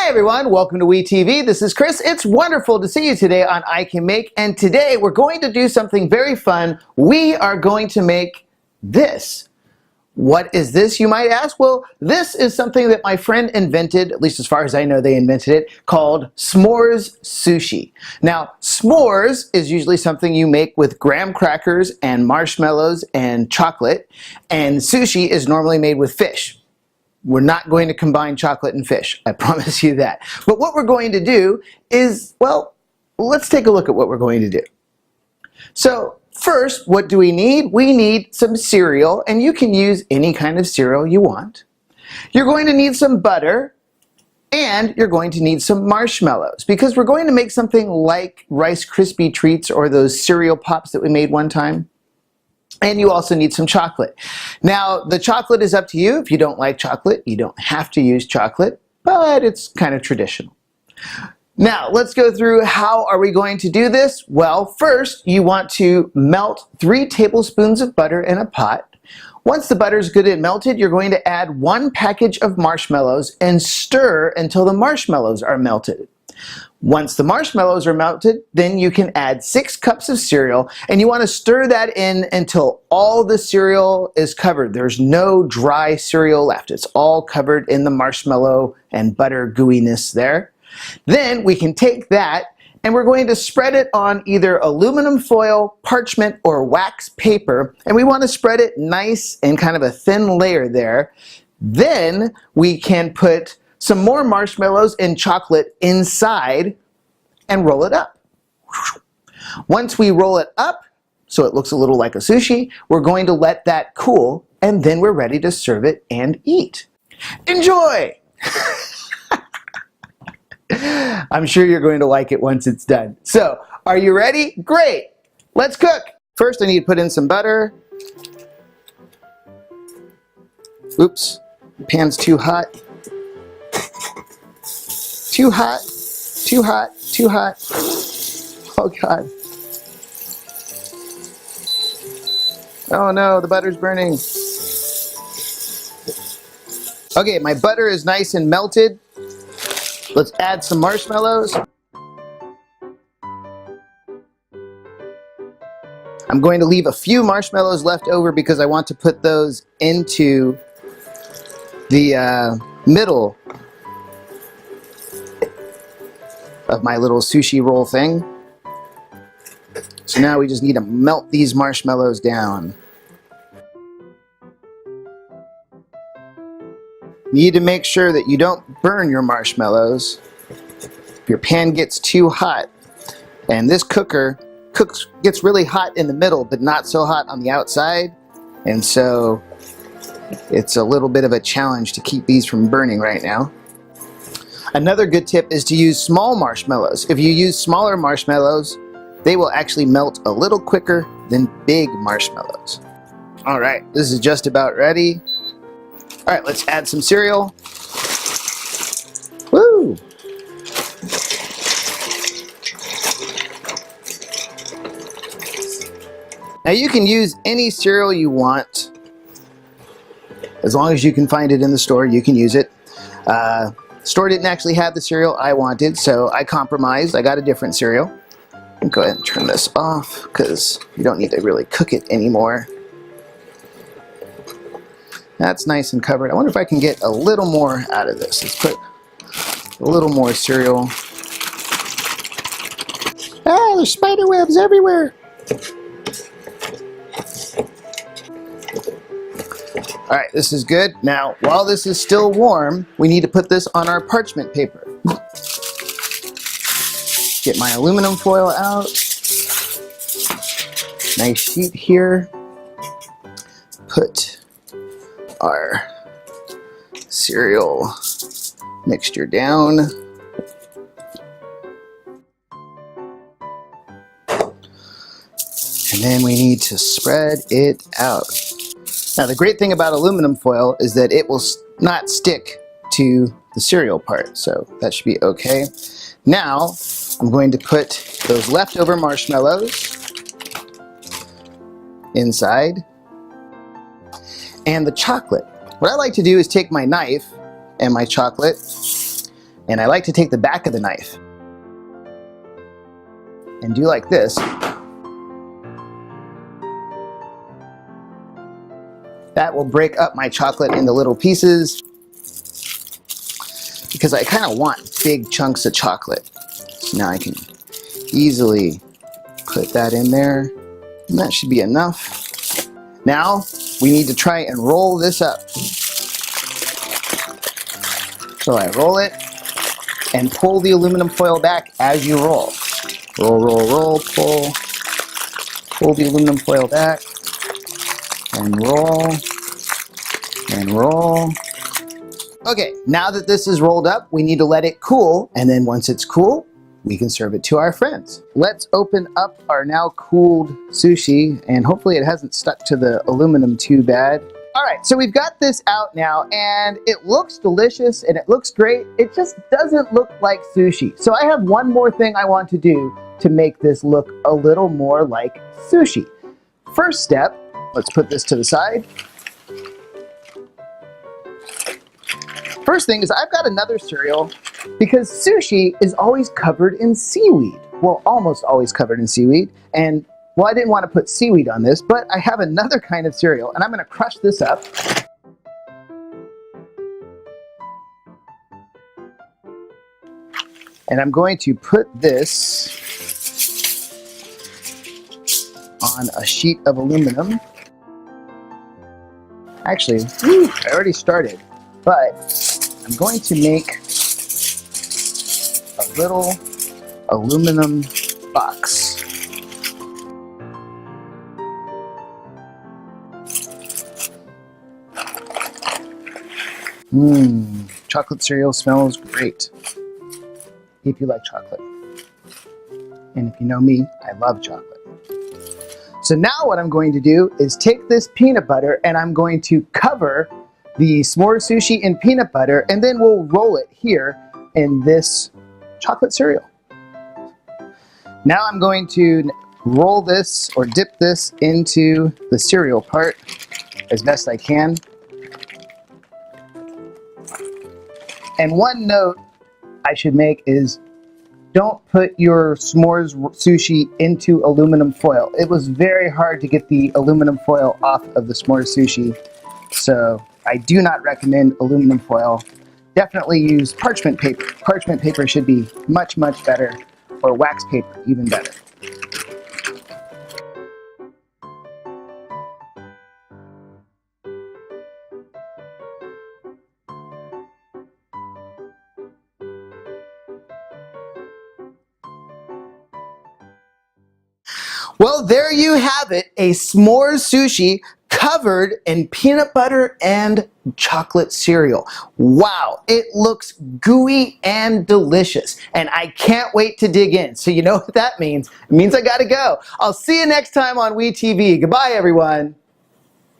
everyone, welcome to WeTV. This is Chris. It's wonderful to see you today on I Can Make, and today we're going to do something very fun. We are going to make this. What is this, you might ask? Well, this is something that my friend invented, at least as far as I know they invented it, called s'mores sushi. Now, s'mores is usually something you make with graham crackers and marshmallows and chocolate, and sushi is normally made with fish. We're not going to combine chocolate and fish, I promise you that. But what we're going to do is, well, let's take a look at what we're going to do. So first, what do we need? We need some cereal, and you can use any kind of cereal you want. You're going to need some butter, and you're going to need some marshmallows, because we're going to make something like Rice Krispie treats or those cereal pops that we made one time. And you also need some chocolate. Now, the chocolate is up to you. If you don't like chocolate, you don't have to use chocolate, but it's kind of traditional. Now, let's go through how are we going to do this. Well, first, you want to melt 3 tablespoons of butter in a pot. Once the butter is good and melted, you're going to add 1 package of marshmallows and stir until the marshmallows are melted. Once the marshmallows are melted, then you can add 6 cups of cereal, and you want to stir that in until all the cereal is covered. There's no dry cereal left. It's all covered in the marshmallow and butter gooiness there. Then we can take that and we're going to spread it on either aluminum foil, parchment, or wax paper, and we want to spread it nice and kind of a thin layer there. Then we can put some more marshmallows and chocolate inside and roll it up. Once we roll it up, so it looks a little like a sushi, we're going to let that cool, and then we're ready to serve it and eat. Enjoy! I'm sure you're going to like it once it's done. So, are you ready? Great! Let's cook! First, I need to put in some butter. Oops, the pan's too hot. Too hot, too hot, too hot. Oh God. Oh no, the butter's burning. Okay, my butter is nice and melted. Let's add some marshmallows. I'm going to leave a few marshmallows left over because I want to put those into the middle of my little sushi roll thing. So now we just need to melt these marshmallows down. You need to make sure that you don't burn your marshmallows. If your pan gets too hot, and this cooker gets really hot in the middle but not so hot on the outside, and so it's a little bit of a challenge to keep these from burning right now. Another good tip is to use small marshmallows. If you use smaller marshmallows, they will actually melt a little quicker than big marshmallows. All right, this is just about ready. All right, let's add some cereal. Woo! Now you can use any cereal you want. As long as you can find it in the store, you can use it. The store didn't actually have the cereal I wanted, so I compromised. I got a different cereal. Go ahead and turn this off because you don't need to really cook it anymore. That's nice and covered. I wonder if I can get a little more out of this. Let's put a little more cereal. Ah, there's spider webs everywhere. All right, this is good. Now, while this is still warm, we need to put this on our parchment paper. Get my aluminum foil out. Nice sheet here. Put our cereal mixture down. And then we need to spread it out. Now the great thing about aluminum foil is that it will not stick to the cereal part, so that should be okay. Now I'm going to put those leftover marshmallows inside and the chocolate. What I like to do is take my knife and my chocolate And I like to take the back of the knife and do like this. That will break up my chocolate into little pieces because I kind of want big chunks of chocolate. So now I can easily put that in there, and that should be enough. Now we need to try and roll this up. So I roll it and pull the aluminum foil back as you roll. Roll, roll, roll, pull. Pull the aluminum foil back and roll and roll. Okay, now that this is rolled up, we need to let it cool, and then once it's cool, we can serve it to our friends. Let's open up our now cooled sushi, and hopefully it hasn't stuck to the aluminum too bad. All right, so we've got this out now, and it looks delicious and it looks great. It just doesn't look like sushi. So I have one more thing I want to do to make this look a little more like sushi. First step, let's put this to the side. First thing is I've got another cereal because sushi is always covered in seaweed. Well, almost always covered in seaweed. And well, I didn't want to put seaweed on this, but I have another kind of cereal, and I'm going to crush this up. And I'm going to put this on a sheet of aluminum. Actually, I already started, but I'm going to make a little aluminum box. Chocolate cereal smells great. If you like chocolate. And if you know me, I love chocolate. So now what I'm going to do is take this peanut butter and I'm going to cover the s'more sushi in peanut butter, and then we'll roll it here in this chocolate cereal. Now I'm going to roll this or dip this into the cereal part as best I can. And one note I should make is don't put your s'mores sushi into aluminum foil. It was very hard to get the aluminum foil off of the s'mores sushi, so I do not recommend aluminum foil. Definitely use parchment paper. Parchment paper should be much, much better, or wax paper, even better. Well, there you have it, a s'mores sushi covered in peanut butter and chocolate cereal. Wow, it looks gooey and delicious, and I can't wait to dig in. So you know what that means? It means I gotta go. I'll see you next time on WeTV. Goodbye, everyone.